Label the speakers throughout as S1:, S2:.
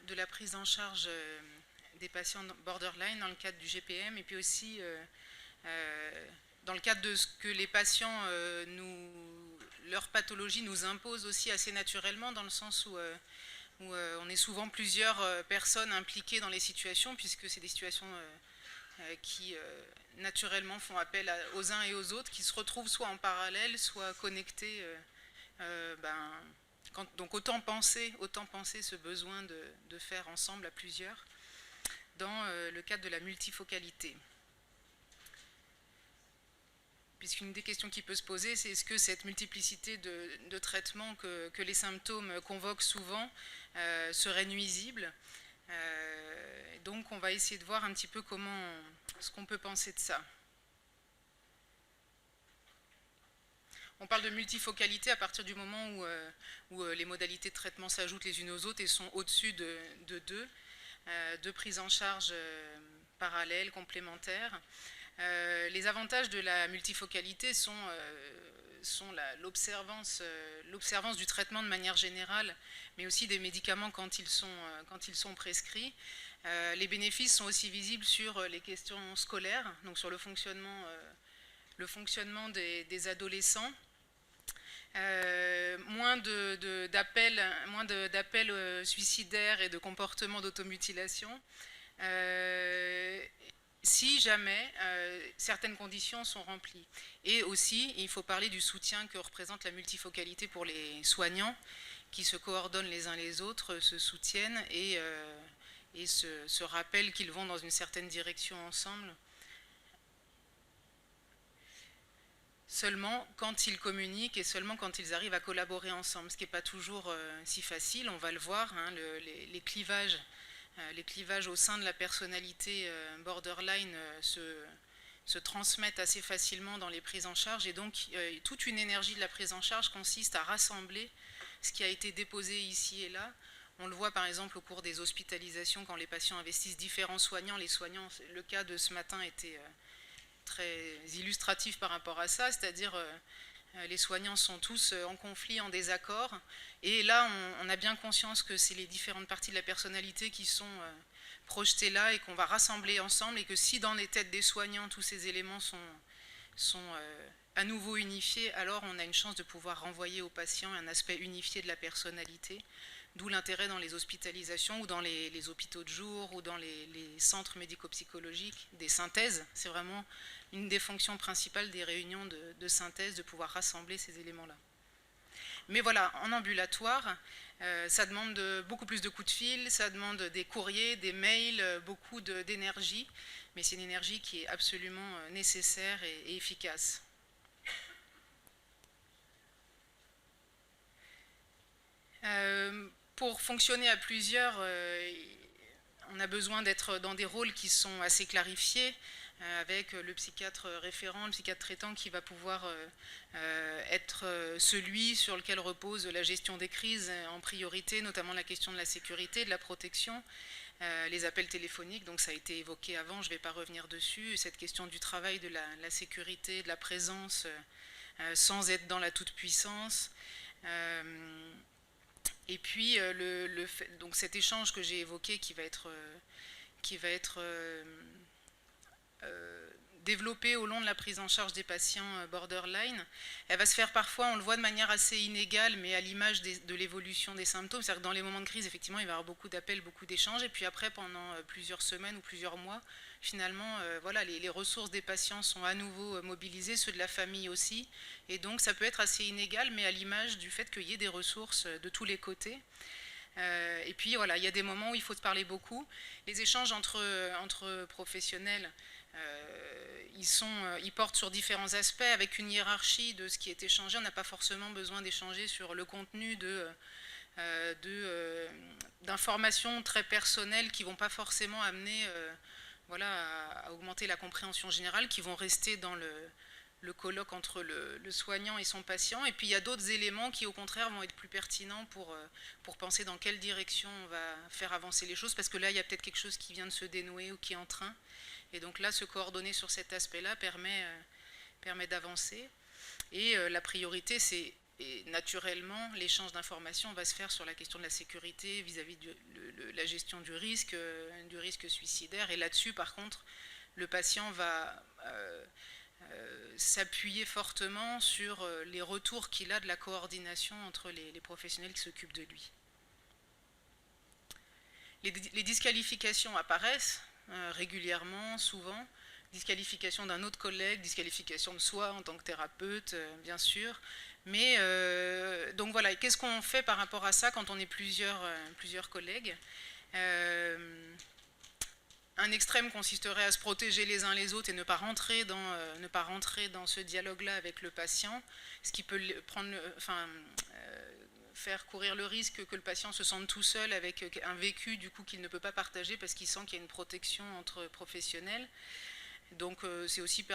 S1: de la prise en charge des patients borderline dans le cadre du GPM, et puis aussi dans le cadre de ce que les patients, leur pathologie nous impose aussi assez naturellement, dans le sens où on est souvent plusieurs personnes impliquées dans les situations, puisque c'est des situations qui naturellement font appel aux uns et aux autres, qui se retrouvent soit en parallèle, soit connectés. Donc autant penser ce besoin de faire ensemble à plusieurs dans le cadre de la multifocalité. Puisqu'une des questions qui peut se poser, c'est est-ce que cette multiplicité de traitements que les symptômes convoquent souvent serait nuisible. Donc on va essayer de voir un petit peu ce qu'on peut penser de ça. On parle de multifocalité à partir du moment où les modalités de traitement s'ajoutent les unes aux autres et sont au-dessus de deux prises en charge parallèles, complémentaires. Les avantages de la multifocalité sont l'observance du traitement de manière générale, mais aussi des médicaments quand ils sont prescrits. Les bénéfices sont aussi visibles sur les questions scolaires, donc sur le fonctionnement des adolescents. Moins d'appels suicidaires et de comportements d'automutilation. Si jamais certaines conditions sont remplies. Et aussi, il faut parler du soutien que représente la multifocalité pour les soignants, qui se coordonnent les uns les autres, se soutiennent et se rappellent qu'ils vont dans une certaine direction ensemble. Seulement quand ils communiquent et seulement quand ils arrivent à collaborer ensemble, ce qui n'est pas toujours si facile, on va le voir, hein, les clivages au sein de la personnalité borderline se transmettent assez facilement dans les prises en charge, et donc toute une énergie de la prise en charge consiste à rassembler ce qui a été déposé ici et là. On le voit par exemple au cours des hospitalisations, quand les patients investissent différents soignants. Le cas de ce matin était très illustratif par rapport à ça, c'est-à-dire les soignants sont tous en conflit, en désaccord, et là on a bien conscience que c'est les différentes parties de la personnalité qui sont projetées là et qu'on va rassembler ensemble, et que si dans les têtes des soignants tous ces éléments sont à nouveau unifiés, alors on a une chance de pouvoir renvoyer aux patients un aspect unifié de la personnalité, d'où l'intérêt dans les hospitalisations ou dans les hôpitaux de jour ou dans les centres médico-psychologiques des synthèses. C'est vraiment une des fonctions principales des réunions de synthèse, de pouvoir rassembler ces éléments-là. Mais voilà, en ambulatoire, ça demande beaucoup plus de coups de fil, ça demande des courriers, des mails, beaucoup d'énergie, mais c'est une énergie qui est absolument nécessaire et efficace. Pour fonctionner à plusieurs, on a besoin d'être dans des rôles qui sont assez clarifiés, avec le psychiatre référent, le psychiatre traitant qui va pouvoir être celui sur lequel repose la gestion des crises en priorité, notamment la question de la sécurité, de la protection, les appels téléphoniques, donc ça a été évoqué avant, je ne vais pas revenir dessus, cette question du travail, de la sécurité, de la présence, sans être dans la toute-puissance. Et puis donc cet échange que j'ai évoqué qui va être développée au long de la prise en charge des patients borderline, elle va se faire parfois, on le voit de manière assez inégale, mais à l'image de l'évolution des symptômes. C'est-à-dire que dans les moments de crise, effectivement, il va y avoir beaucoup d'appels, beaucoup d'échanges, et puis après, pendant plusieurs semaines ou plusieurs mois, finalement, voilà, les ressources des patients sont à nouveau mobilisées, ceux de la famille aussi, et donc ça peut être assez inégal, mais à l'image du fait qu'il y ait des ressources de tous les côtés. Et puis voilà, il y a des moments où il faut se parler beaucoup. Les échanges entre professionnels, ils portent sur différents aspects, avec une hiérarchie de ce qui est échangé. On n'a pas forcément besoin d'échanger sur le contenu d'informations très personnelles qui ne vont pas forcément amener à augmenter la compréhension générale, qui vont rester dans le colloque entre le soignant et son patient. Et puis il y a d'autres éléments qui au contraire vont être plus pertinents pour penser dans quelle direction on va faire avancer les choses, parce que là il y a peut-être quelque chose qui vient de se dénouer ou qui est en train, et donc là se coordonner sur cet aspect là permet d'avancer. Et la priorité, c'est et naturellement, l'échange d'informations va se faire sur la question de la sécurité vis-à-vis de la gestion du risque suicidaire. Et là-dessus, par contre, le patient va s'appuyer fortement sur les retours qu'il a de la coordination entre les professionnels qui s'occupent de lui. Les disqualifications apparaissent régulièrement, souvent. Disqualification d'un autre collègue, disqualification de soi en tant que thérapeute, bien sûr. Mais donc voilà, qu'est-ce qu'on fait par rapport à ça quand on est plusieurs collègues? Un extrême consisterait à se protéger les uns les autres et ne pas rentrer dans ce dialogue-là avec le patient, ce qui peut faire courir le risque que le patient se sente tout seul avec un vécu du coup qu'il ne peut pas partager parce qu'il sent qu'il y a une protection entre professionnels. Donc c'est aussi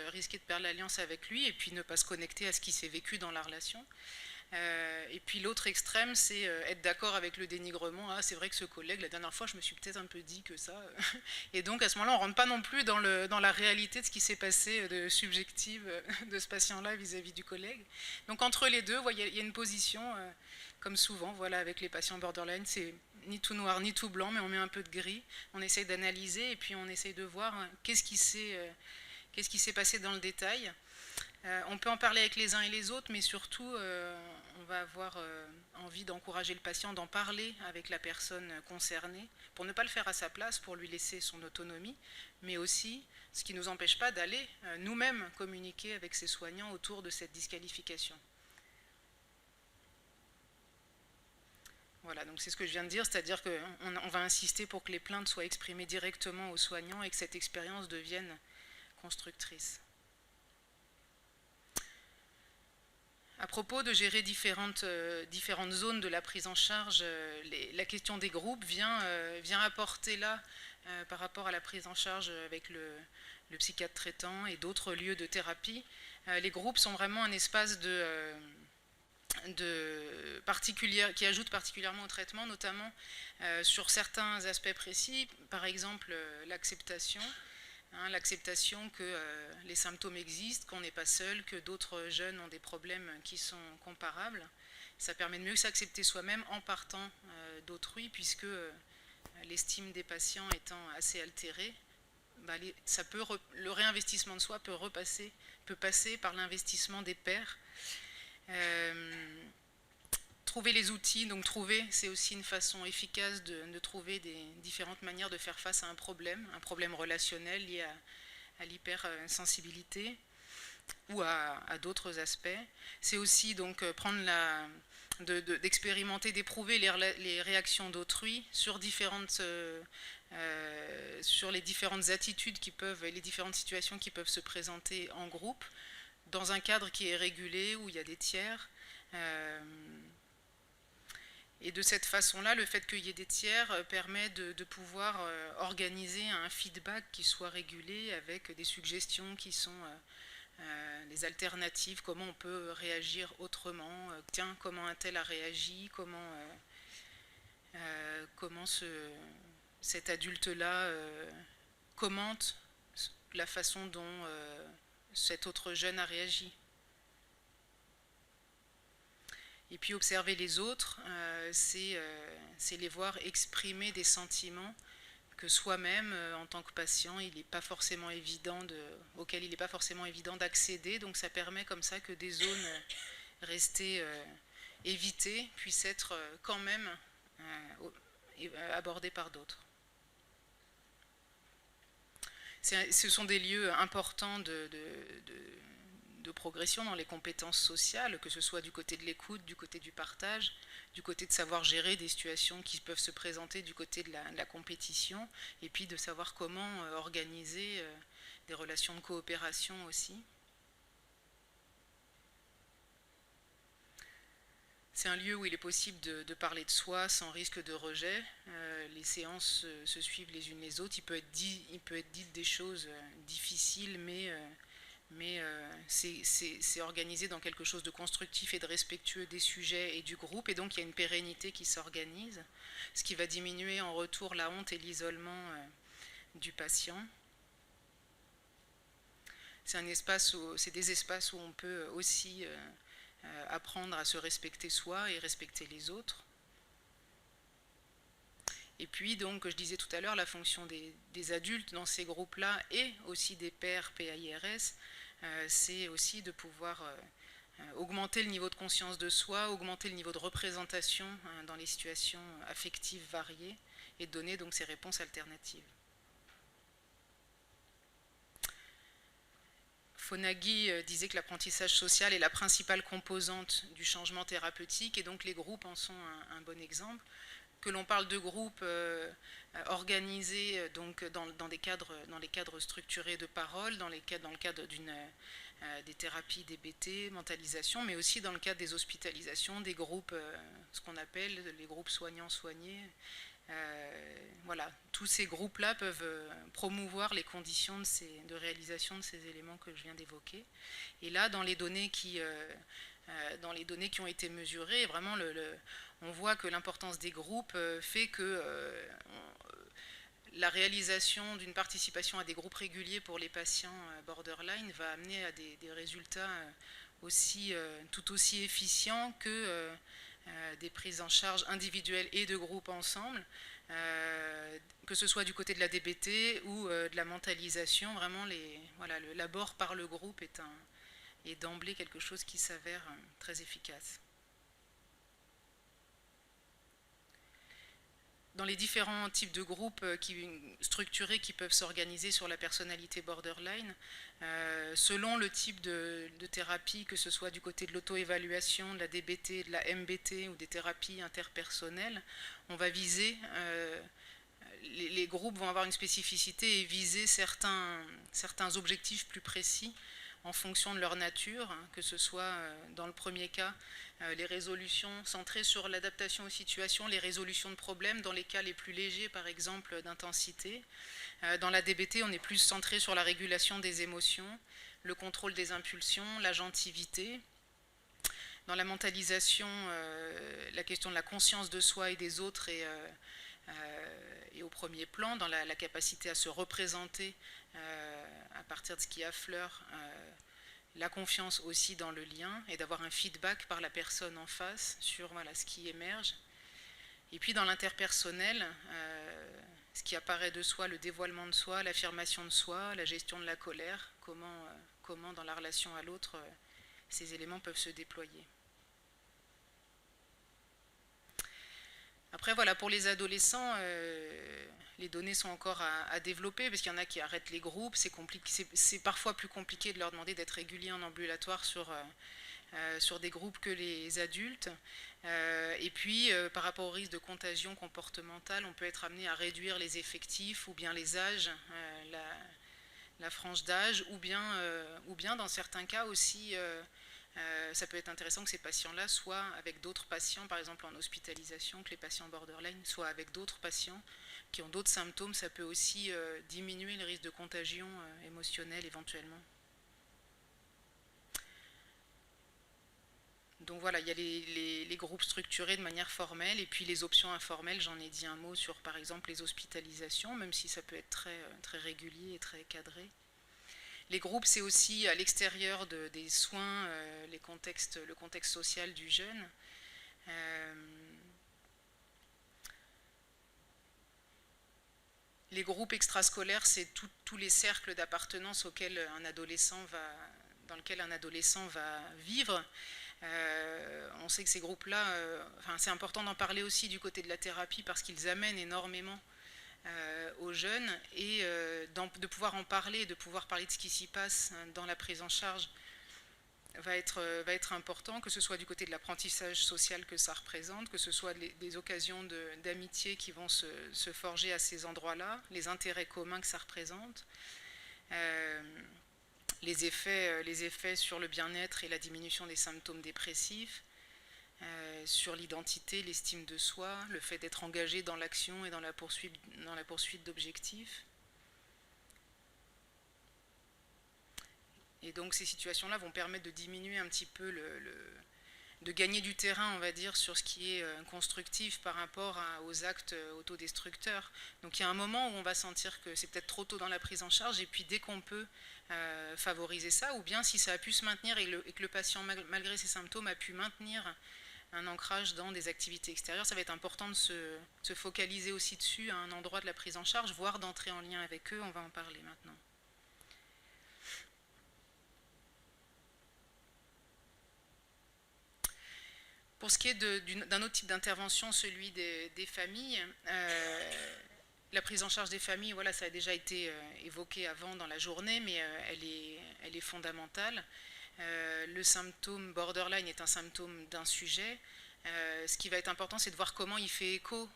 S1: risquer de perdre l'alliance avec lui et puis ne pas se connecter à ce qui s'est vécu dans la relation. Et puis l'autre extrême, c'est être d'accord avec le dénigrement. Ah, c'est vrai que ce collègue, la dernière fois, je me suis peut-être un peu dit que ça. Et donc à ce moment-là, on ne rentre pas non plus dans la réalité de ce qui s'est passé de subjective de ce patient-là vis-à-vis du collègue. Donc entre les deux, il y a une position, comme souvent, voilà, avec les patients borderline, c'est ni tout noir ni tout blanc, mais on met un peu de gris. On essaye d'analyser et puis on essaye de voir qu'est-ce qui s'est passé dans le détail. On peut en parler avec les uns et les autres, mais surtout, on va avoir envie d'encourager le patient d'en parler avec la personne concernée, pour ne pas le faire à sa place, pour lui laisser son autonomie, mais aussi, ce qui ne nous empêche pas d'aller nous-mêmes communiquer avec ses soignants autour de cette disqualification. Voilà, donc c'est ce que je viens de dire, c'est-à-dire qu'on va insister pour que les plaintes soient exprimées directement aux soignants et que cette expérience devienne constructrice. À propos de gérer différentes zones de la prise en charge, la question des groupes vient apporter là, par rapport à la prise en charge avec le psychiatre traitant et d'autres lieux de thérapie, les groupes sont vraiment un espace qui ajoute particulièrement au traitement, notamment sur certains aspects précis, par exemple l'acceptation. L'acceptation que les symptômes existent, qu'on n'est pas seul, que d'autres jeunes ont des problèmes qui sont comparables. Ça permet de mieux s'accepter soi-même en partant d'autrui, puisque l'estime des patients étant assez altérée, le réinvestissement de soi peut passer par l'investissement des pairs. Trouver les outils, donc c'est aussi une façon efficace de trouver des différentes manières de faire face à un problème relationnel lié à l'hypersensibilité ou à d'autres aspects. C'est aussi donc d'expérimenter, d'éprouver les réactions d'autrui sur les différentes attitudes les différentes situations qui peuvent se présenter en groupe, dans un cadre qui est régulé, où il y a des tiers. Et de cette façon-là, le fait qu'il y ait des tiers permet de pouvoir organiser un feedback qui soit régulé avec des suggestions qui sont les alternatives, comment on peut réagir autrement, tiens, comment un tel a réagi, comment cet adulte-là commente la façon dont cet autre jeune a réagi. Et puis observer les autres, c'est les voir exprimer des sentiments que soi-même, en tant que patient, auquel il n'est pas forcément évident d'accéder. Donc ça permet comme ça que des zones restées évitées puissent être quand même abordées par d'autres. Ce sont des lieux importants de progression dans les compétences sociales, que ce soit du côté de l'écoute, du côté du partage, du côté de savoir gérer des situations qui peuvent se présenter du côté de la compétition, et puis de savoir comment organiser des relations de coopération aussi. C'est un lieu où il est possible de parler de soi sans risque de rejet. Les séances se suivent les unes les autres. Il peut être dit des choses difficiles, mais c'est organisé dans quelque chose de constructif et de respectueux des sujets et du groupe, et donc il y a une pérennité qui s'organise, ce qui va diminuer en retour la honte et l'isolement du patient. C'est des espaces où on peut aussi apprendre à se respecter soi et respecter les autres. Et puis, donc, je disais tout à l'heure, la fonction des adultes dans ces groupes-là et aussi des pairs PAIRS, c'est aussi de pouvoir augmenter le niveau de conscience de soi, augmenter le niveau de représentation dans les situations affectives variées et donner donc ces réponses alternatives. Fonagy disait que l'apprentissage social est la principale composante du changement thérapeutique et donc les groupes en sont un bon exemple. Que l'on parle de groupes organisés donc dans les cadres structurés de parole, dans le cadre des thérapies DBT, mentalisation, mais aussi dans le cadre des hospitalisations, des groupes, ce qu'on appelle les groupes soignants-soignés. Voilà, tous ces groupes-là peuvent promouvoir les conditions de réalisation de ces éléments que je viens d'évoquer. Et là, dans les données qui ont été mesurées, vraiment on voit que l'importance des groupes fait que la réalisation d'une participation à des groupes réguliers pour les patients borderline va amener à des résultats tout aussi efficients que des prises en charge individuelles et de groupes ensemble, que ce soit du côté de la DBT ou de la mentalisation. Vraiment, l'abord par le groupe est d'emblée quelque chose qui s'avère très efficace. Dans les différents types de groupes structurés qui peuvent s'organiser sur la personnalité borderline, selon le type de thérapie, que ce soit du côté de l'auto-évaluation, de la DBT, de la MBT ou des thérapies interpersonnelles, on va viser, les groupes vont avoir une spécificité et viser certains objectifs plus précis en fonction de leur nature, que ce soit dans le premier cas les résolutions centrées sur l'adaptation aux situations, les résolutions de problèmes dans les cas les plus légers par exemple d'intensité. Dans la DBT on est plus centré sur la régulation des émotions, le contrôle des impulsions, l'agentivité. Dans la mentalisation, la question de la conscience de soi et des autres est au premier plan, dans la capacité à se représenter à partir de ce qui affleure, la confiance aussi dans le lien et d'avoir un feedback par la personne en face sur ce qui émerge. Et puis dans l'interpersonnel, ce qui apparaît de soi, le dévoilement de soi, l'affirmation de soi, la gestion de la colère, comment dans la relation à l'autre, ces éléments peuvent se déployer. Après, voilà, pour les adolescents, les données sont encore à développer, parce qu'il y en a qui arrêtent les groupes, c'est parfois plus compliqué de leur demander d'être réguliers en ambulatoire sur des groupes que les adultes. Et puis, par rapport au risque de contagion comportementale, on peut être amené à réduire les effectifs, ou bien les âges, la frange d'âge, ou bien dans certains cas aussi... ça peut être intéressant que ces patients-là soient avec d'autres patients, par exemple en hospitalisation, que les patients borderline soient avec d'autres patients qui ont d'autres symptômes. Ça peut aussi diminuer le risque de contagion émotionnelle éventuellement. Donc voilà, il y a les groupes structurés de manière formelle et puis les options informelles. J'en ai dit un mot sur par exemple les hospitalisations, même si ça peut être très régulier et très cadré. Les groupes, c'est aussi à l'extérieur des soins, le contexte social du jeune. Les groupes extrascolaires, c'est tous les cercles d'appartenance dans lequel un adolescent va vivre. On sait que ces groupes-là, c'est important d'en parler aussi du côté de la thérapie parce qu'ils amènent énormément aux jeunes et de pouvoir en parler, de pouvoir parler de ce qui s'y passe dans la prise en charge va être important, que ce soit du côté de l'apprentissage social que ça représente, que ce soit des occasions d'amitié qui vont se forger à ces endroits-là, les intérêts communs que ça représente, les effets sur le bien-être et la diminution des symptômes dépressifs, sur l'identité, l'estime de soi, le fait d'être engagé dans l'action et dans la poursuite d'objectifs. Et donc ces situations-là vont permettre de diminuer un petit peu de gagner du terrain, on va dire, sur ce qui est constructif par rapport aux actes autodestructeurs. Donc il y a un moment où on va sentir que c'est peut-être trop tôt dans la prise en charge, et puis dès qu'on peut favoriser ça, ou bien si ça a pu se maintenir et que le patient, malgré ses symptômes, a pu maintenir un ancrage dans des activités extérieures, ça va être important de se focaliser aussi dessus à un endroit de la prise en charge, voire d'entrer en lien avec eux, on va en parler maintenant. Pour ce qui est d'un autre type d'intervention, celui des familles, la prise en charge des familles, voilà, ça a déjà été évoqué avant dans la journée, mais elle est fondamentale. Le symptôme borderline est un symptôme d'un sujet. Ce qui va être important, c'est de voir comment il fait écho.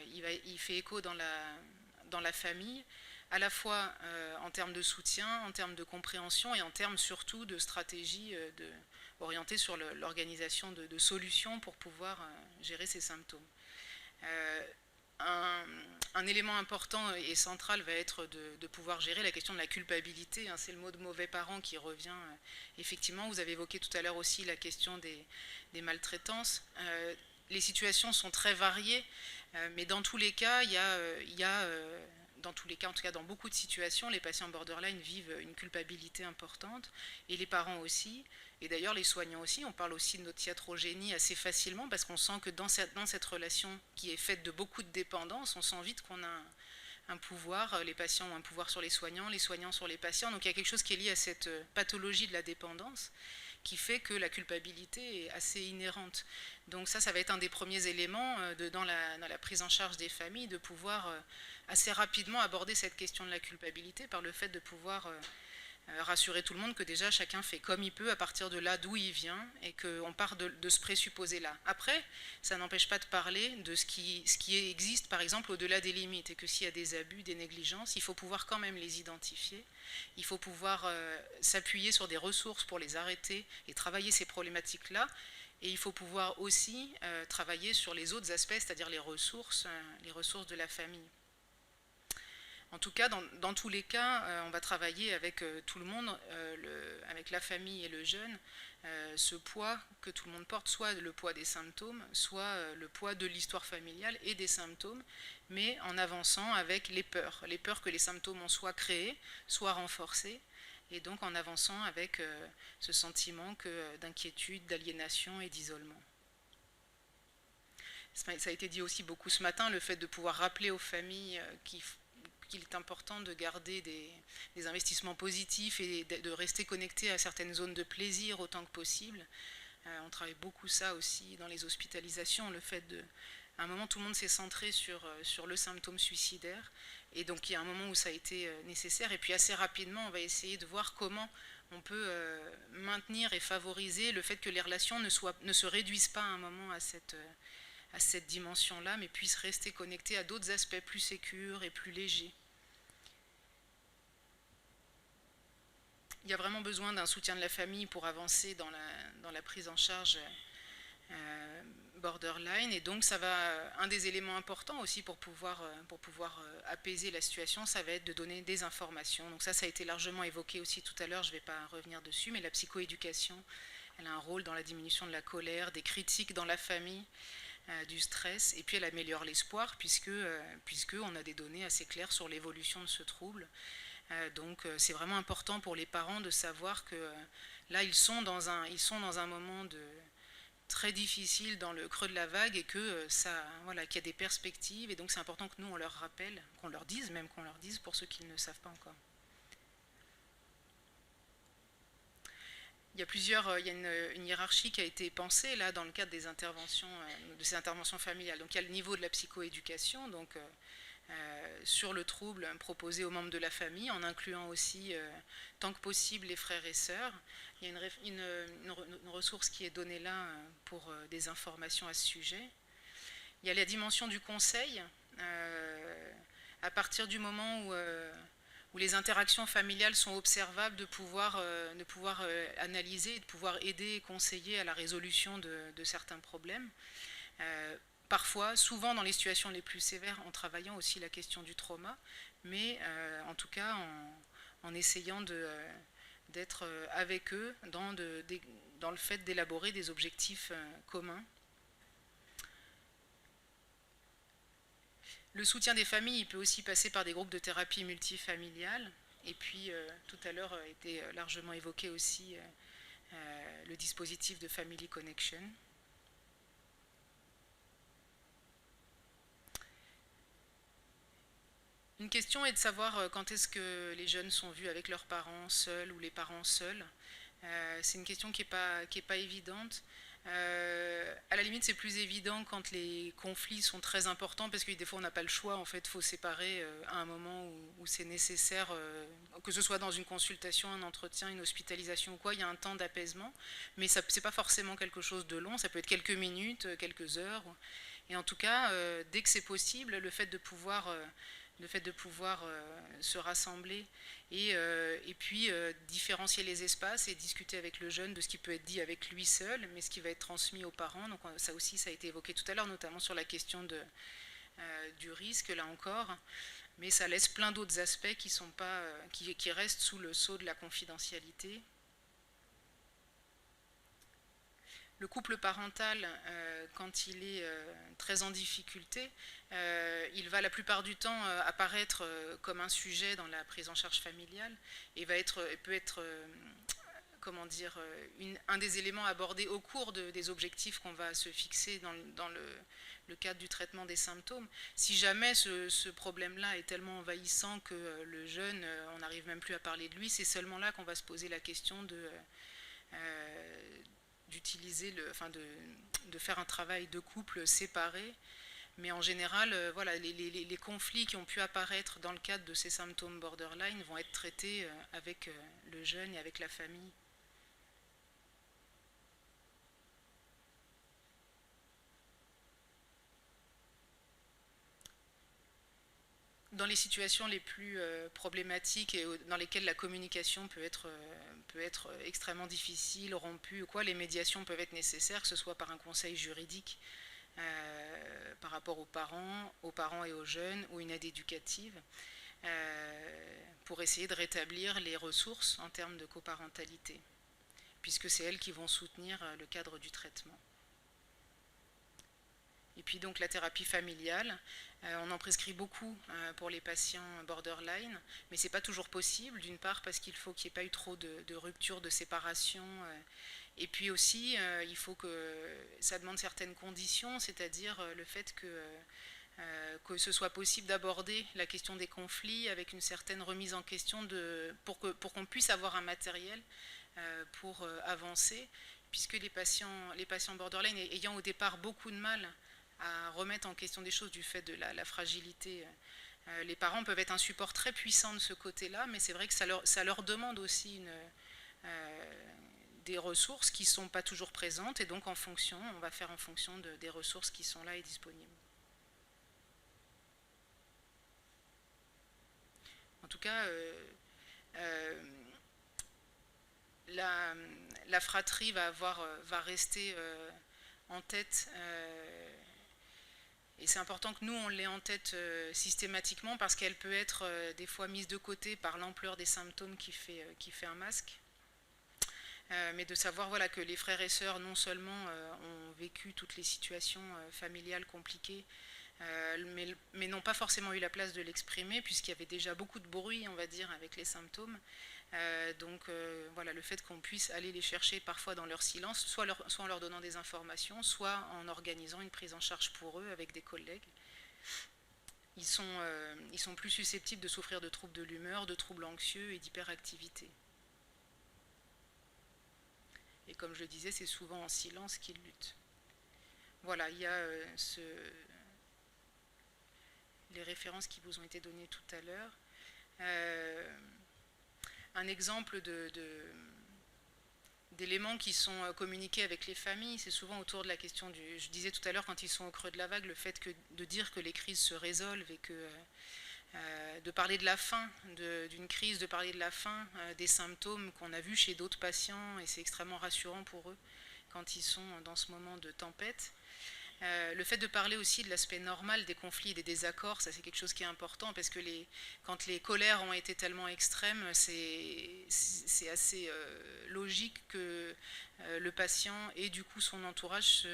S1: Il fait écho dans la famille, à la fois en termes de soutien, en termes de compréhension et en termes surtout de stratégie orientée sur l'organisation de solutions pour pouvoir gérer ces symptômes. Un élément important et central va être de pouvoir gérer la question de la culpabilité. C'est le mot de mauvais parent qui revient. Effectivement, vous avez évoqué tout à l'heure aussi la question des maltraitances. Les situations sont très variées, mais dans tous les cas, dans tous les cas, en tout cas dans beaucoup de situations, les patients borderline vivent une culpabilité importante, et les parents aussi. Et d'ailleurs, les soignants aussi, on parle aussi de notre iatrogénie assez facilement, parce qu'on sent que dans cette relation qui est faite de beaucoup de dépendance, on sent vite qu'on a un pouvoir, les patients ont un pouvoir sur les soignants sur les patients, donc il y a quelque chose qui est lié à cette pathologie de la dépendance, qui fait que la culpabilité est assez inhérente. Donc ça va être un des premiers éléments dans la prise en charge des familles, de pouvoir assez rapidement aborder cette question de la culpabilité par le fait de pouvoir rassurer tout le monde que déjà chacun fait comme il peut à partir de là d'où il vient, et qu'on part de ce présupposé-là. Après, ça n'empêche pas de parler de ce qui existe par exemple au-delà des limites, et que s'il y a des abus, des négligences, il faut pouvoir quand même les identifier, il faut pouvoir s'appuyer sur des ressources pour les arrêter et travailler ces problématiques-là, et il faut pouvoir aussi travailler sur les autres aspects, c'est-à-dire les ressources de la famille. En tout cas, dans tous les cas, on va travailler avec tout le monde, avec la famille et le jeune, ce poids que tout le monde porte, soit le poids des symptômes, soit le poids de l'histoire familiale et des symptômes, mais en avançant avec les peurs que les symptômes ont soit créées, soit renforcées, et donc en avançant avec ce sentiment d'inquiétude, d'aliénation et d'isolement. Ça a été dit aussi beaucoup ce matin, le fait de pouvoir rappeler aux familles qu'il est important de garder des investissements positifs et de rester connecté à certaines zones de plaisir autant que possible. On travaille beaucoup ça aussi dans les hospitalisations, le fait à un moment tout le monde s'est centré sur le symptôme suicidaire, et donc il y a un moment où ça a été nécessaire, et puis assez rapidement on va essayer de voir comment on peut maintenir et favoriser le fait que les relations ne se réduisent pas à un moment à cette dimension-là, mais puissent rester connectés à d'autres aspects plus sécures et plus légers. Il y a vraiment besoin d'un soutien de la famille pour avancer dans la prise en charge borderline, et donc un des éléments importants aussi pour pouvoir apaiser la situation, ça va être de donner des informations. Donc ça a été largement évoqué aussi tout à l'heure, je ne vais pas revenir dessus, mais la psychoéducation, elle a un rôle dans la diminution de la colère, des critiques dans la famille, du stress, et puis elle améliore l'espoir puisque on a des données assez claires sur l'évolution de ce trouble. Donc c'est vraiment important pour les parents de savoir que là ils sont dans un moment très difficile, dans le creux de la vague, et que qu'il y a des perspectives, et donc c'est important que nous on leur rappelle, qu'on leur dise pour ceux qui ne savent pas encore. Il y a une hiérarchie qui a été pensée là dans le cadre de ces interventions familiales. Donc il y a le niveau de la psychoéducation, donc sur le trouble proposé aux membres de la famille, en incluant aussi tant que possible les frères et sœurs. Il y a une ressource qui est donnée là pour des informations à ce sujet. Il y a la dimension du conseil, à partir du moment où les interactions familiales sont observables, de pouvoir analyser, de pouvoir aider et conseiller à la résolution de certains problèmes. Parfois, souvent dans les situations les plus sévères, en travaillant aussi la question du trauma, mais en tout cas en essayant d'être avec eux dans le fait d'élaborer des objectifs communs. Le soutien des familles, il peut aussi passer par des groupes de thérapie multifamiliale. Et puis, tout à l'heure a été largement évoqué aussi le dispositif de Family Connection. Une question est de savoir quand est-ce que les jeunes sont vus avec leurs parents seuls ou les parents seuls. C'est une question qui n'est pas évidente. À la limite, c'est plus évident quand les conflits sont très importants parce que des fois, on n'a pas le choix. En fait, il faut séparer à un moment où c'est nécessaire, que ce soit dans une consultation, un entretien, une hospitalisation ou quoi, il y a un temps d'apaisement. Mais ce n'est pas forcément quelque chose de long. Ça peut être quelques minutes, quelques heures. Et en tout cas, dès que c'est possible, le fait de pouvoir se rassembler et puis différencier les espaces et discuter avec le jeune de ce qui peut être dit avec lui seul, mais ce qui va être transmis aux parents. Donc ça aussi, ça a été évoqué tout à l'heure, notamment sur la question du risque, là encore. Mais ça laisse plein d'autres aspects qui restent sous le sceau de la confidentialité. Le couple parental, quand il est très en difficulté, il va la plupart du temps apparaître comme un sujet dans la prise en charge familiale et peut être un des éléments abordés au cours des objectifs qu'on va se fixer dans le cadre du traitement des symptômes. Si jamais ce problème-là est tellement envahissant que le jeune, on n'arrive même plus à parler de lui, c'est seulement là qu'on va se poser la question de faire un travail de couple séparé. Mais en général, voilà, les conflits qui ont pu apparaître dans le cadre de ces symptômes borderline vont être traités avec le jeune et avec la famille. Dans les situations les plus problématiques et dans lesquelles la communication peut être extrêmement difficile, rompue ou quoi, les médiations peuvent être nécessaires, que ce soit par un conseil juridique par rapport aux parents et aux jeunes, ou une aide éducative, pour essayer de rétablir les ressources en termes de coparentalité, puisque c'est elles qui vont soutenir le cadre du traitement. Et puis donc la thérapie familiale, on en prescrit beaucoup pour les patients borderline, mais ce n'est pas toujours possible, d'une part parce qu'il faut qu'il n'y ait pas eu trop de rupture, de séparation, et puis aussi il faut que ça demande certaines conditions, c'est-à-dire le fait que ce soit possible d'aborder la question des conflits avec une certaine remise en question pour qu'on puisse avoir un matériel pour avancer, puisque les patients borderline ayant au départ beaucoup de mal à remettre en question des choses du fait de la fragilité. Les parents peuvent être un support très puissant de ce côté-là, mais c'est vrai que ça leur demande aussi des ressources qui ne sont pas toujours présentes, et donc on va faire en fonction des ressources qui sont là et disponibles. En tout cas, la fratrie va rester en tête. Et c'est important que nous, on l'ait en tête systématiquement, parce qu'elle peut être des fois mise de côté par l'ampleur des symptômes qui fait un masque. Mais de savoir voilà, que les frères et sœurs, non seulement ont vécu toutes les situations familiales compliquées, mais n'ont pas forcément eu la place de l'exprimer, puisqu'il y avait déjà beaucoup de bruit, on va dire, avec les symptômes. Donc voilà, le fait qu'on puisse aller les chercher parfois dans leur silence, soit en leur donnant des informations, soit en organisant une prise en charge pour eux avec des collègues. Ils sont plus susceptibles de souffrir de troubles de l'humeur, de troubles anxieux et d'hyperactivité. Et comme je le disais, c'est souvent en silence qu'ils luttent. Voilà, il y a les références qui vous ont été données tout à l'heure. Un exemple d'éléments qui sont communiqués avec les familles, c'est souvent autour de la question je disais tout à l'heure, quand ils sont au creux de la vague, le fait de dire que les crises se résolvent et de parler de la fin d'une crise, de parler de la fin des symptômes qu'on a vus chez d'autres patients, et c'est extrêmement rassurant pour eux quand ils sont dans ce moment de tempête. Le fait de parler aussi de l'aspect normal des conflits et des désaccords, ça c'est quelque chose qui est important parce que quand les colères ont été tellement extrêmes, c'est assez logique que le patient et du coup son entourage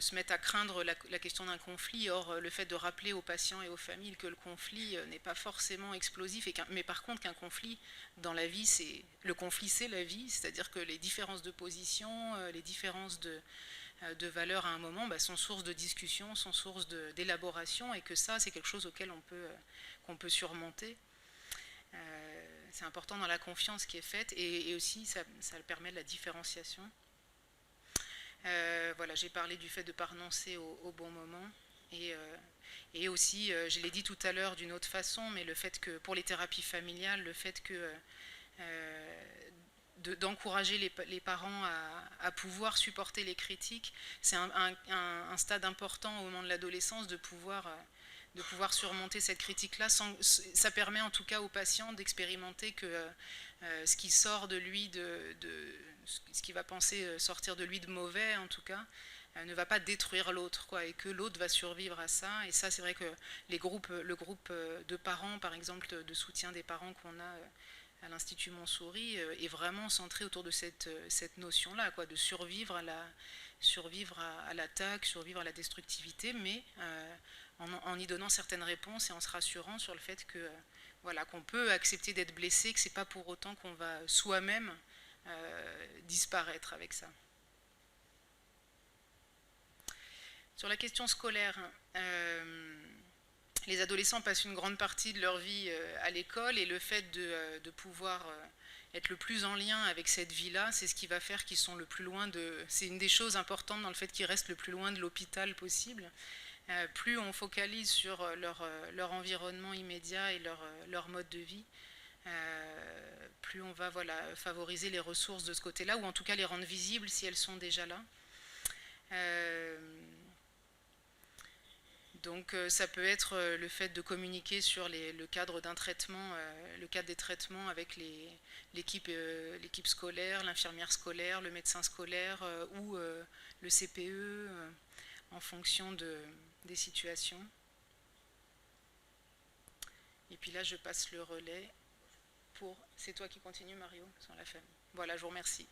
S1: se mettent à craindre la question d'un conflit. Or, le fait de rappeler aux patients et aux familles que le conflit n'est pas forcément explosif, mais par contre qu'un conflit dans la vie, le conflit c'est la vie, c'est-à-dire que les différences de position, les différences de valeurs à un moment sont source de discussion, sont source d'élaboration, et que ça c'est quelque chose auquel qu'on peut surmonter. C'est important dans la confiance qui est faite, et aussi ça permet de la différenciation. Voilà, j'ai parlé du fait de ne pas renoncer au bon moment. Et aussi, je l'ai dit tout à l'heure d'une autre façon, mais le fait que pour les thérapies familiales, le fait que d'encourager les parents à pouvoir supporter les critiques, c'est un stade important au moment de l'adolescence de pouvoir surmonter cette critique-là. Ça permet en tout cas au patient d'expérimenter que ce qui sort de lui, ce qu'il va penser sortir de lui de mauvais en tout cas, ne va pas détruire l'autre, et que l'autre va survivre à ça. Et ça, c'est vrai que le groupe de parents, par exemple, de soutien des parents qu'on a à l'Institut Montsouris, est vraiment centré autour de cette notion-là, de survivre à l'attaque, survivre à la destructivité, mais en y donnant certaines réponses et en se rassurant sur le fait que voilà, qu'on peut accepter d'être blessé, que c'est pas pour autant qu'on va soi-même disparaître avec ça. Sur la question scolaire, les adolescents passent une grande partie de leur vie à l'école, et le fait de pouvoir être le plus en lien avec cette vie-là, c'est ce qui va faire qu'ils sont le plus loin de... C'est une des choses importantes dans le fait qu'ils restent le plus loin de l'hôpital possible. Plus on focalise sur leur environnement immédiat et leur mode de vie, plus on va favoriser les ressources de ce côté-là, ou en tout cas les rendre visibles si elles sont déjà là. Donc ça peut être le fait de communiquer sur le cadre d'un traitement, le cadre des traitements avec l'équipe scolaire, l'infirmière scolaire, le médecin scolaire ou le CPE en fonction des situations. Et puis là, je passe le relais pour... C'est toi qui continues, Mario, sans la famille. Voilà, je vous remercie.